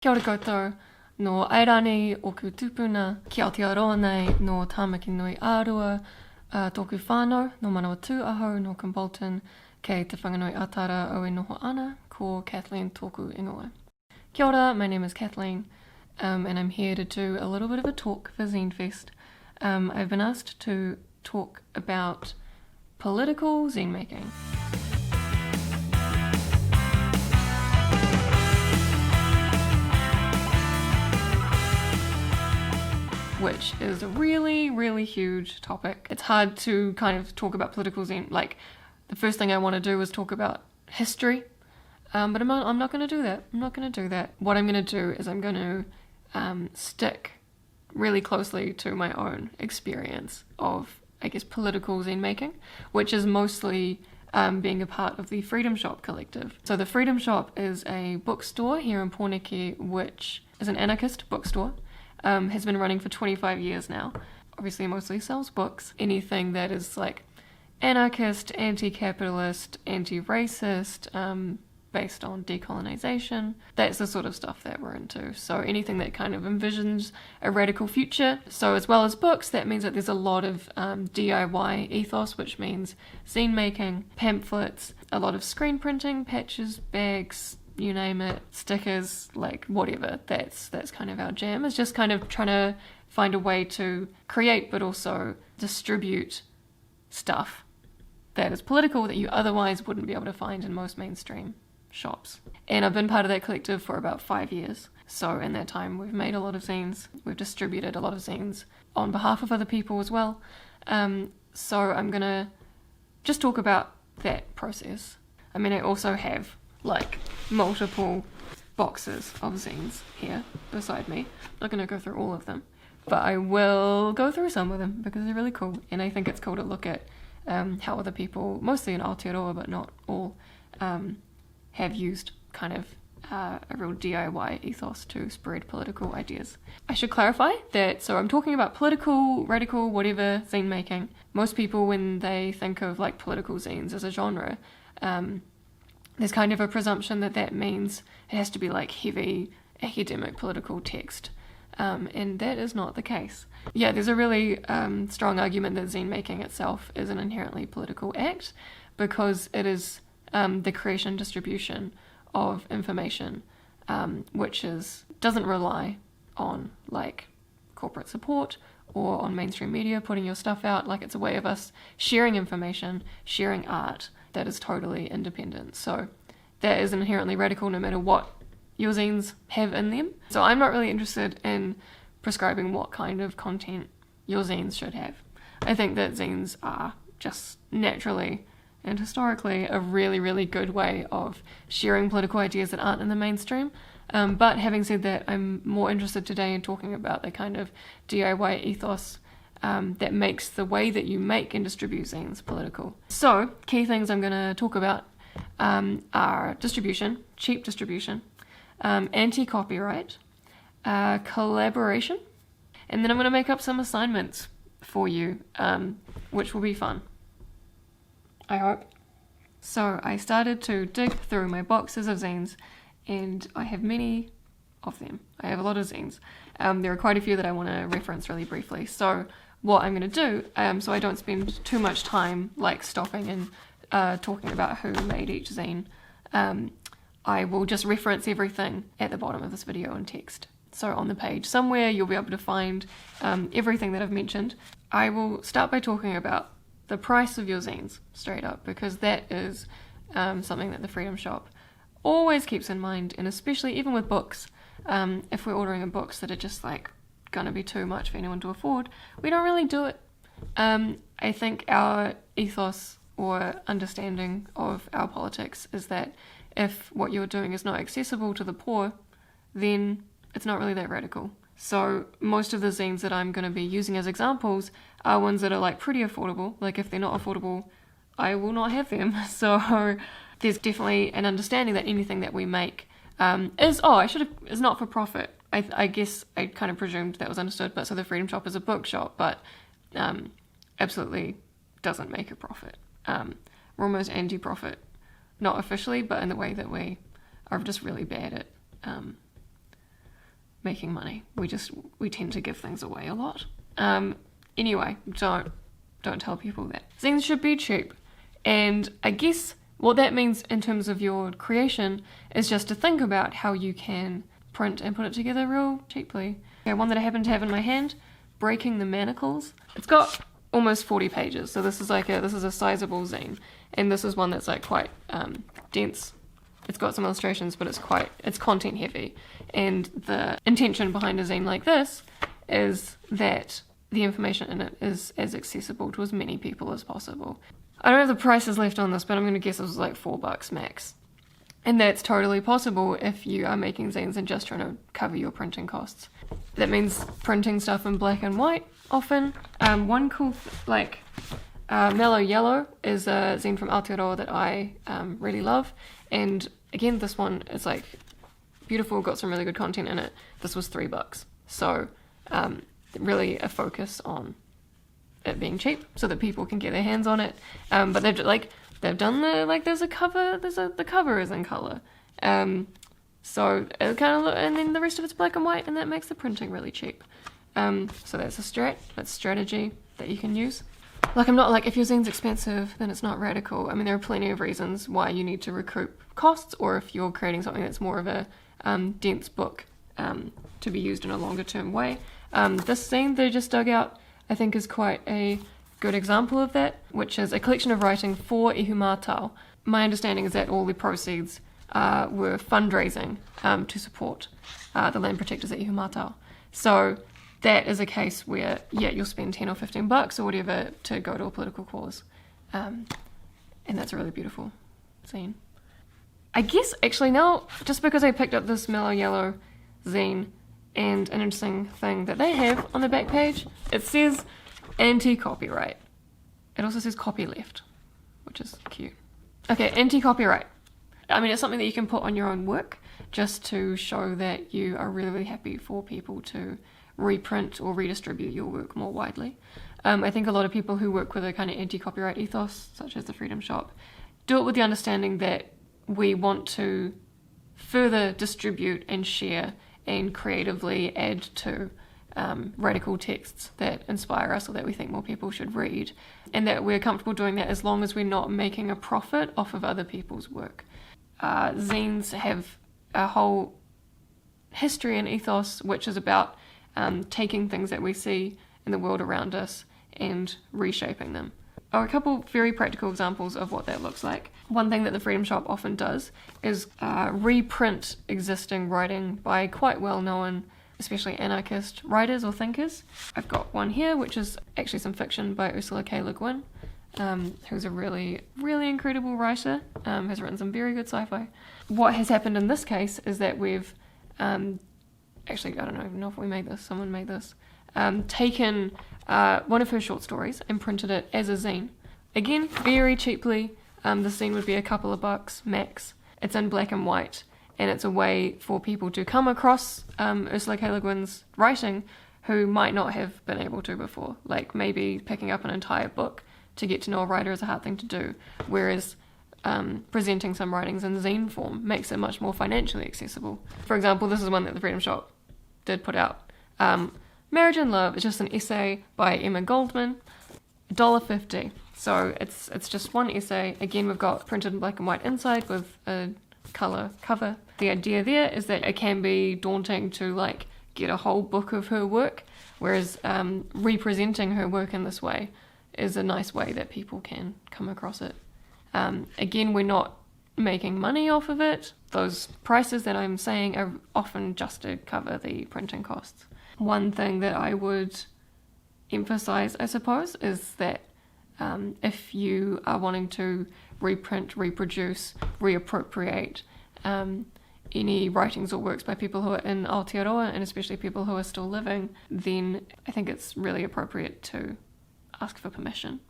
Kia ora koutou, no airani o ku tupuna, ki Aotearoa nei no Tāmaki Nui Ārua, tōku whānau, no Manawatu aho, no Bolton, kei te whanganui atara o e noho ana, ko Kathleen tōku ingoa. Kia ora, my name is Kathleen, and I'm here to do a little bit of a talk for Zinefest. I've been asked to talk about political zine making. Which is a really, really huge topic. It's hard to kind of talk about political zine. Like, the first thing I want to do is talk about history, but I'm not going to do that. I'm not going to do that. What I'm going to do is I'm going to stick really closely to my own experience of, I guess, political zine making, which is mostly being a part of the Freedom Shop collective. So the Freedom Shop is a bookstore here in Pōneke, which is an anarchist bookstore. Has been running for 25 years now. Obviously mostly sells books. Anything that is like anarchist, anti-capitalist, anti-racist, based on decolonization. That's the sort of stuff that we're into. So anything that kind of envisions a radical future. So as well as books, that means that there's a lot of DIY ethos, which means zine making, pamphlets, a lot of screen printing, patches, bags, you name it, stickers, like whatever. That's kind of our jam. It's just kind of trying to find a way to create but also distribute stuff that is political that you otherwise wouldn't be able to find in most mainstream shops. And I've been part of that collective for about 5 years. So in that time we've made a lot of zines, we've distributed a lot of zines on behalf of other people as well. So I'm gonna just talk about that process. I mean, I also have like multiple boxes of zines here beside me. I'm not going to go through all of them, but I will go through some of them because they're really cool, and I think it's cool to look at how other people, mostly in Aotearoa but not all, have used kind of a real DIY ethos to spread political ideas. I should clarify that, so I'm talking about political, radical, whatever zine making. Most people, when they think of like political zines as a genre, there's kind of a presumption that that means it has to be like heavy academic political text, and that is not the case. Yeah, there's a really strong argument that zine making itself is an inherently political act because it is the creation and distribution of information, which doesn't rely on like corporate support or on mainstream media putting your stuff out. Like, it's a way of us sharing information, sharing art that is totally independent. So that is inherently radical no matter what your zines have in them. So I'm not really interested in prescribing what kind of content your zines should have. I think that zines are just naturally and historically a really, really good way of sharing political ideas that aren't in the mainstream. But having said that, I'm more interested today in talking about the kind of DIY ethos that makes the way that you make and distribute zines political. So, key things I'm going to talk about are distribution, cheap distribution, anti-copyright, collaboration, and then I'm going to make up some assignments for you, which will be fun, I hope. So I started to dig through my boxes of zines, and I have many of them. I have a lot of zines. There are quite a few that I want to reference really briefly. So what I'm going to do, so I don't spend too much time like stopping and talking about who made each zine, I will just reference everything at the bottom of this video in text. So on the page somewhere you'll be able to find everything that I've mentioned. I will start by talking about the price of your zines straight up, because that is something that the Freedom Shop always keeps in mind, and especially even with books. If we're ordering books that are just like gonna be too much for anyone to afford, we don't really do it. I think our ethos or understanding of our politics is that if what you're doing is not accessible to the poor, then it's not really that radical. So most of the zines that I'm going to be using as examples are ones that are like pretty affordable. Like, if they're not affordable, I will not have them. So there's definitely an understanding that anything that we make is not for profit. I guess I kind of presumed that was understood, but so the Freedom Shop is a bookshop, but absolutely doesn't make a profit. We're almost anti-profit, not officially, but in the way that we are just really bad at making money. We tend to give things away a lot. Anyway, don't tell people that. Zines should be cheap. And I guess what that means in terms of your creation is just to think about how you can print and put it together real cheaply. Okay, one that I happen to have in my hand, Breaking the Manacles. It's got almost 40 pages, so this is a sizable zine, and this is one that's like quite dense. It's got some illustrations, but it's content heavy. And the intention behind a zine like this is that the information in it is as accessible to as many people as possible. I don't have the prices left on this, but I'm going to guess it was like $4 max. And that's totally possible if you are making zines and just trying to cover your printing costs. That means printing stuff in black and white often. One cool, Mellow Yellow is a zine from Aotearoa that I really love. And again, this one is like beautiful, got some really good content in it. This was $3. So really a focus on it being cheap so that people can get their hands on it. But they've done there's a cover, the cover is in color. So it kind of, and then the rest of it's black and white, and that makes the printing really cheap. So that's strategy that you can use. I'm not like, if your zine's expensive, then it's not radical. I mean, there are plenty of reasons why you need to recoup costs, or if you're creating something that's more of a dense book to be used in a longer term way. This zine they just dug out, I think, is quite a good example of that, which is a collection of writing for Ihumātao. My understanding is that all the proceeds were fundraising to support the land protectors at Ihumātao. So that is a case where, you'll spend $10 or $15 or whatever to go to a political cause. And that's a really beautiful zine. I guess, actually, now, just because I picked up this Mellow Yellow zine, and an interesting thing that they have on the back page, it says anti-copyright. It also says copyleft, which is cute. Okay, anti-copyright. I mean, it's something that you can put on your own work just to show that you are really, really happy for people to reprint or redistribute your work more widely. I think a lot of people who work with a kind of anti-copyright ethos, such as the Freedom Shop, do it with the understanding that we want to further distribute and share and creatively add to radical texts that inspire us or that we think more people should read, and that we're comfortable doing that as long as we're not making a profit off of other people's work. Zines have a whole history and ethos which is about taking things that we see in the world around us and reshaping them. A couple very practical examples of what that looks like. One thing that the Freedom Shop often does is reprint existing writing by quite well-known, especially anarchist writers or thinkers. I've got one here, which is actually some fiction by Ursula K. Guin, who's a really, really incredible writer, has written some very good sci-fi. What has happened in this case is that we've, actually, I don't even know if we made this, someone made this, taken one of her short stories and printed it as a zine. Again, very cheaply. The zine would be a couple of bucks max. It's in black and white, and it's a way for people to come across Ursula K. Le Guin's writing who might not have been able to before. Like maybe picking up an entire book to get to know a writer is a hard thing to do, whereas presenting some writings in zine form makes it much more financially accessible. For example, this is one that the Freedom Shop did put out. Marriage and Love is just an essay by Emma Goldman, $1.50. So it's just one essay. Again, we've got printed in black and white inside with a colour cover. The idea there is that it can be daunting to get a whole book of her work, whereas representing her work in this way is a nice way that people can come across it. Again, we're not making money off of it. Those prices that I'm saying are often just to cover the printing costs. One thing that I would emphasize, I suppose, is that if you are wanting to reprint, reproduce, reappropriate any writings or works by people who are in Aotearoa, and especially people who are still living, then I think it's really appropriate to ask for permission.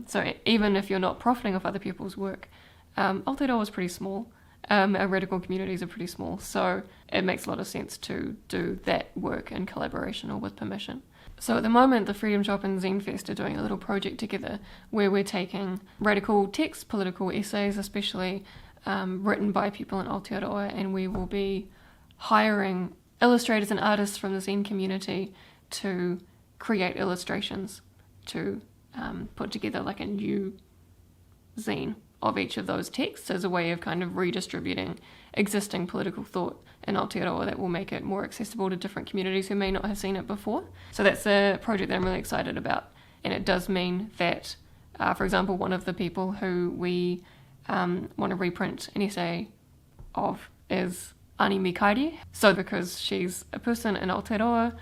So even if you're not profiting off other people's work, Aotearoa is pretty small. Our radical communities are pretty small, so it makes a lot of sense to do that work in collaboration or with permission. So at the moment, the Freedom Shop and Zinefest are doing a little project together where we're taking radical texts, political essays, especially written by people in Aotearoa, and we will be hiring illustrators and artists from the zine community to create illustrations to put together like a new zine of each of those texts as a way of kind of redistributing existing political thought in Aotearoa that will make it more accessible to different communities who may not have seen it before. So that's a project that I'm really excited about, and it does mean that, for example, one of the people who we want to reprint an essay of is Ani Mikairi. So because she's a person in Aotearoa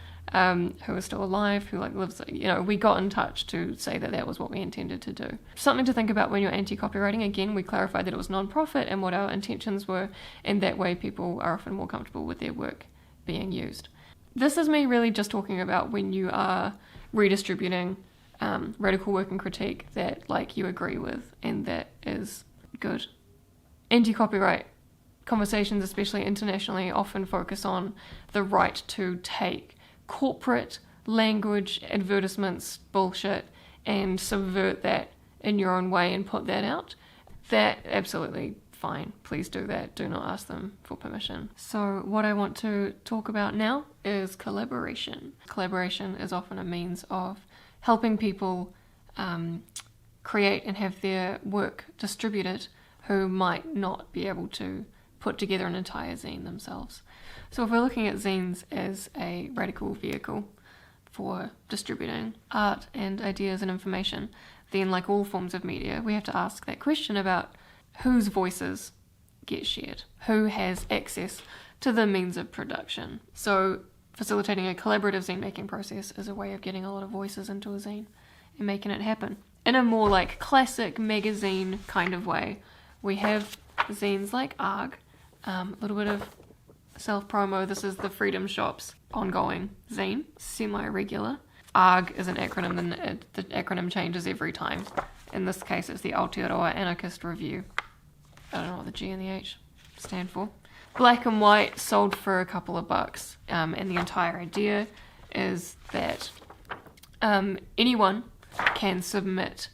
who is still alive, who like lives, we got in touch to say that that was what we intended to do. Something to think about when you're anti-copywriting. Again, we clarified that it was non-profit and what our intentions were, and that way people are often more comfortable with their work being used. This is me really just talking about when you are redistributing radical work and critique that like you agree with and that is good. Anti-copyright conversations, especially internationally, often focus on the right to take corporate language, advertisements, bullshit, and subvert that in your own way and put that out. That absolutely fine. Please do that. Do not ask them for permission. So what I want to talk about now is collaboration. Collaboration is often a means of helping people create and have their work distributed who might not be able to put together an entire zine themselves. So if we're looking at zines as a radical vehicle for distributing art and ideas and information, then like all forms of media, we have to ask that question about whose voices get shared, who has access to the means of production. So facilitating a collaborative zine-making process is a way of getting a lot of voices into a zine and making it happen. In a more like classic magazine kind of way, we have zines like ARG, a little bit of self-promo. This is the Freedom Shop's ongoing zine, semi-regular. ARG is an acronym, and the acronym changes every time. In this case, it's the Aotearoa Anarchist Review. I don't know what the G and the H stand for. Black and white, sold for a couple of bucks. And the entire idea is that anyone can submit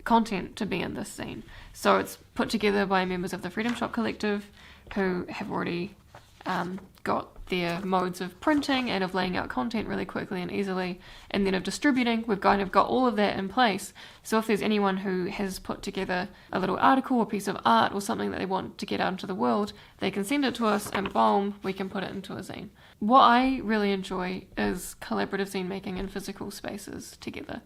content to be in this zine. So it's put together by members of the Freedom Shop Collective who have already got their modes of printing and of laying out content really quickly and easily, and then of distributing. We've kind of got all of that in place. So if there's anyone who has put together a little article or piece of art or something that they want to get out into the world, they can send it to us and boom, we can put it into a zine. What I really enjoy is collaborative zine making in physical spaces together.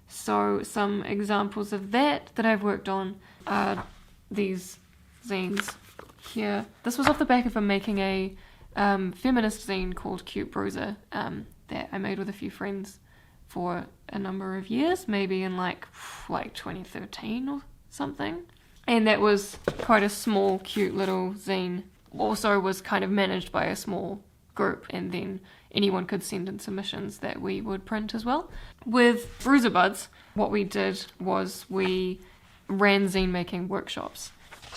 So some examples of that I've worked on are these zines here. This was off the back of making a feminist zine called Cute Bruiser that I made with a few friends for a number of years, maybe in like 2013 or something. And that was quite a small, cute little zine. Also was kind of managed by a small group, and then anyone could send in submissions that we would print as well. With Bruiser Buds, what we did was we ran zine-making workshops.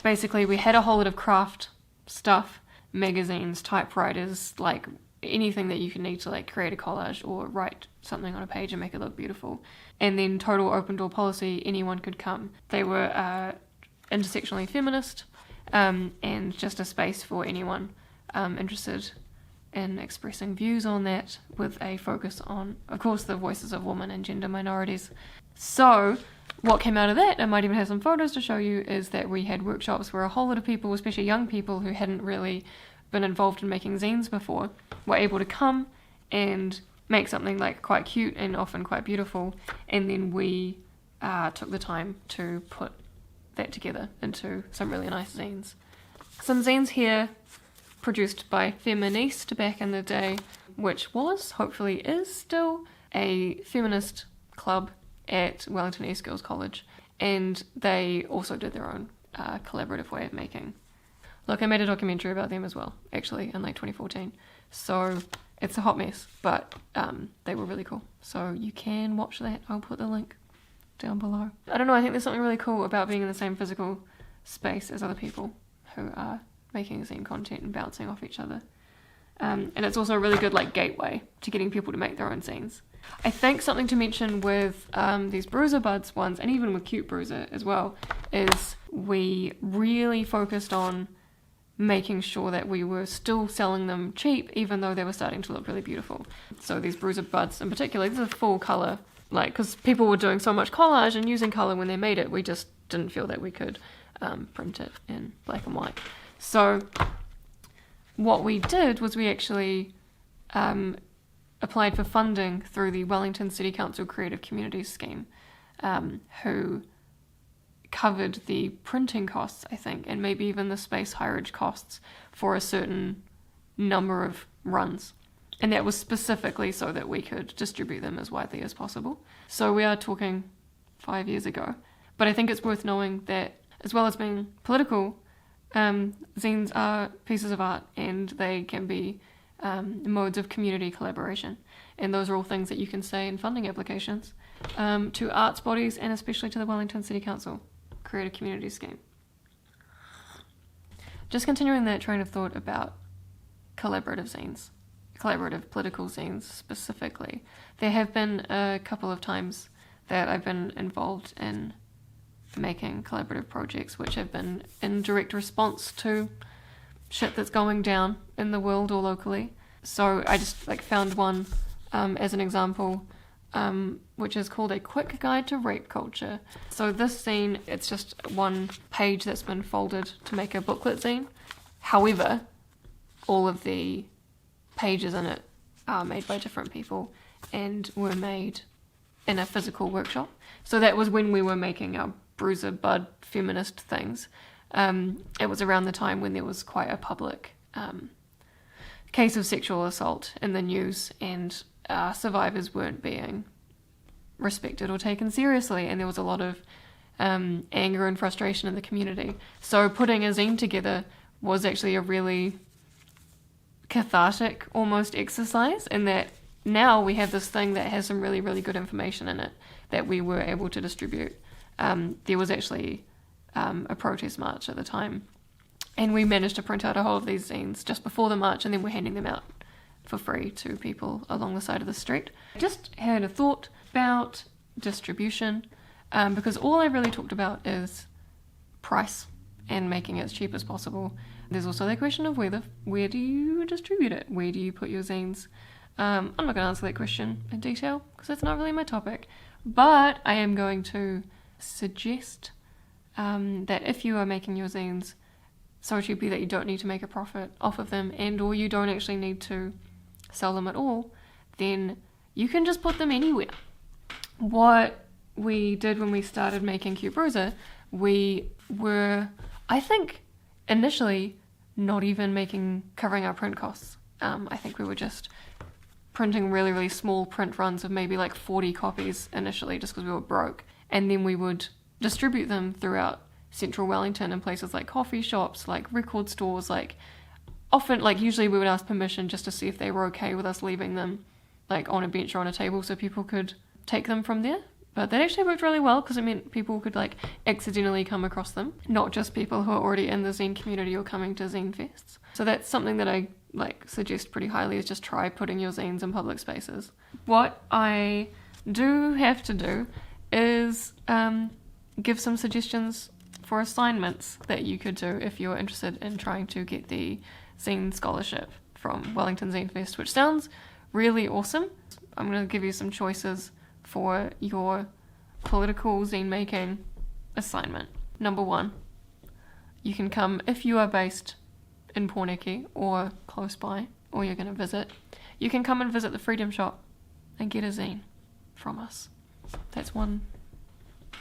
Basically, we had a whole lot of craft stuff, magazines, typewriters, like anything that you can need to like create a collage or write something on a page and make it look beautiful. And then total open door policy, anyone could come. They were intersectionally feminist and just a space for anyone interested in expressing views on that, with a focus on, of course, the voices of women and gender minorities. So what came out of that, I might even have some photos to show you, is that we had workshops where a whole lot of people, especially young people who hadn't really been involved in making zines before, were able to come and make something like quite cute and often quite beautiful, and then we took the time to put that together into some really nice zines. Some zines here produced by Feminist back in the day, which was, hopefully is still, a feminist club at Wellington East Girls College, and they also did their own collaborative way of making. Look, I made a documentary about them as well, actually, in like 2014, so it's a hot mess, but they were really cool, so you can watch that. I'll put the link down below. I don't know, I think there's something really cool about being in the same physical space as other people who are making zine content and bouncing off each other. And it's also a really good like gateway to getting people to make their own zines. I think something to mention with these Bruiser Buds ones, and even with Cute Bruiser as well, is we really focused on making sure that we were still selling them cheap, even though they were starting to look really beautiful. So these bruiser buds in particular, these are full color, like, because people were doing so much collage and using color when they made it, we just didn't feel that we could print it in black and white. So what we did was we actually applied for funding through the Wellington City Council Creative Communities Scheme, who covered the printing costs, I think, and maybe even the space hireage costs for a certain number of runs. And that was specifically so that we could distribute them as widely as possible. So we are talking 5 years ago. But I think it's worth knowing that, as well as being political, zines are pieces of art, and they can be modes of community collaboration. And those are all things that you can say in funding applications to arts bodies, and especially to the Wellington City Council Creative Communities Scheme. Just continuing that train of thought about collaborative zines, collaborative political zines specifically, there have been a couple of times that I've been involved in making collaborative projects which have been in direct response to shit that's going down in the world or locally. So I just found one as an example, which is called A Quick Guide to Rape Culture. So this zine, it's just one page that's been folded to make a booklet zine. However, all of the pages in it are made by different people and were made in a physical workshop. So that was when we were making our bruiser bud feminist things. It was around the time when there was quite a public case of sexual assault in the news, and survivors weren't being respected or taken seriously, and there was a lot of anger and frustration in the community. So putting a zine together was actually a really cathartic almost exercise, in that now we have this thing that has some really, really good information in it that we were able to distribute. There was actually a protest march at the time, and we managed to print out a whole of these zines just before the march, and then we're handing them out for free to people along the side of the street. I just had a thought about distribution, because all I really talked about is price and making it as cheap as possible. There's also the question of where do you distribute it? Where do you put your zines? I'm not going to answer that question in detail because it's not really my topic, but I am going to suggest that if you are making your zines so cheaply that you don't need to make a profit off of them, and or you don't actually need to sell them at all, then you can just put them anywhere. What we did when we started making Cute Bruiser, we were, I think, initially not even covering our print costs. I think we were just printing really, really small print runs of maybe 40 copies initially, just because we were broke. And then we would distribute them throughout central Wellington in places like coffee shops, like record stores, usually we would ask permission just to see if they were okay with us leaving them on a bench or on a table so people could take them from there. But that actually worked really well because it meant people could accidentally come across them, not just people who are already in the zine community or coming to Zinefests. So that's something that I suggest pretty highly, is just try putting your zines in public spaces. What I do have to do is give some suggestions for assignments that you could do if you're interested in trying to get the zine scholarship from Wellington Zinefest, which sounds really awesome. I'm going to give you some choices for your political zine-making assignment. Number 1, you can come if you are based in Porneke or close by, or you're going to visit. You can come and visit the Freedom Shop and get a zine from us. That's one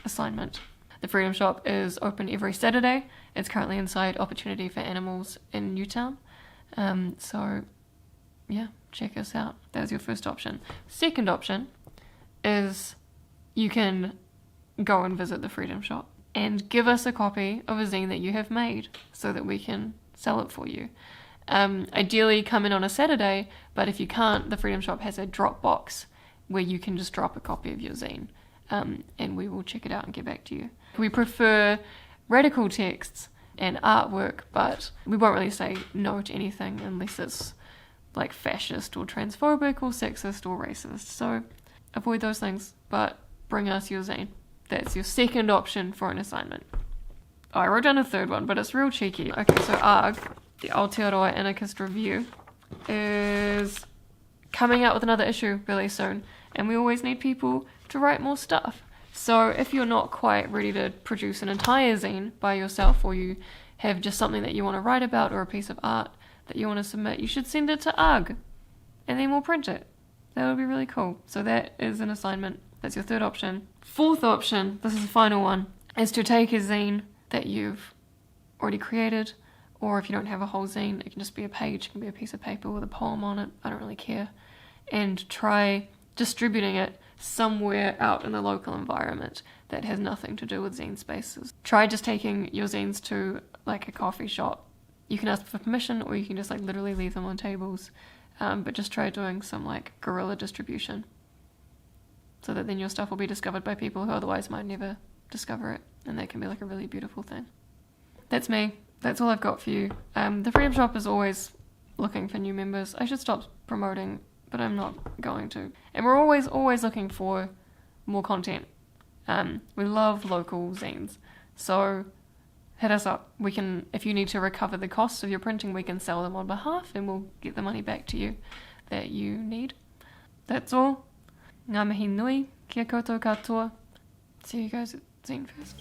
assignment. The Freedom Shop is open every Saturday. It's currently inside Opportunity for Animals in Newtown. So, yeah, check us out. That was your first option. Second option is you can go and visit the Freedom Shop and give us a copy of a zine that you have made so that we can sell it for you. Ideally, come in on a Saturday, but if you can't, the Freedom Shop has a drop box where you can just drop a copy of your zine, and we will check it out and get back to you. We prefer radical texts and artwork, but we won't really say no to anything unless it's fascist or transphobic or sexist or racist. So avoid those things, but bring us your zine. That's your second option for an assignment. Oh, I wrote down a third one, but it's real cheeky. Okay, so ARG, the Aotearoa Anarchist Review, is coming out with another issue really soon, and we always need people to write more stuff. So if you're not quite ready to produce an entire zine by yourself, or you have just something that you want to write about or a piece of art that you want to submit, you should send it to UG, and then we'll print it. That would be really cool. So that is an assignment. That's your third option. Fourth option, this is the final one, is to take a zine that you've already created, or if you don't have a whole zine, it can just be a page, it can be a piece of paper with a poem on it, I don't really care, and try distributing it somewhere out in the local environment that has nothing to do with zine spaces. Try just taking your zines to like a coffee shop. You can ask for permission, or you can just like literally leave them on tables, but just try doing some like guerrilla distribution, so that then your stuff will be discovered by people who otherwise might never discover it, and that can be like a really beautiful thing. That's me. That's all I've got for you. The Freedom Shop is always looking for new members. I should stop promoting, but I'm not going to. And we're always looking for more content. We love local zines. So hit us up. We can, if you need to recover the costs of your printing, we can sell them on behalf, and we'll get the money back to you that you need. That's all. Ngā mihi nui, kia koutou katoa. See you guys at ZineFest.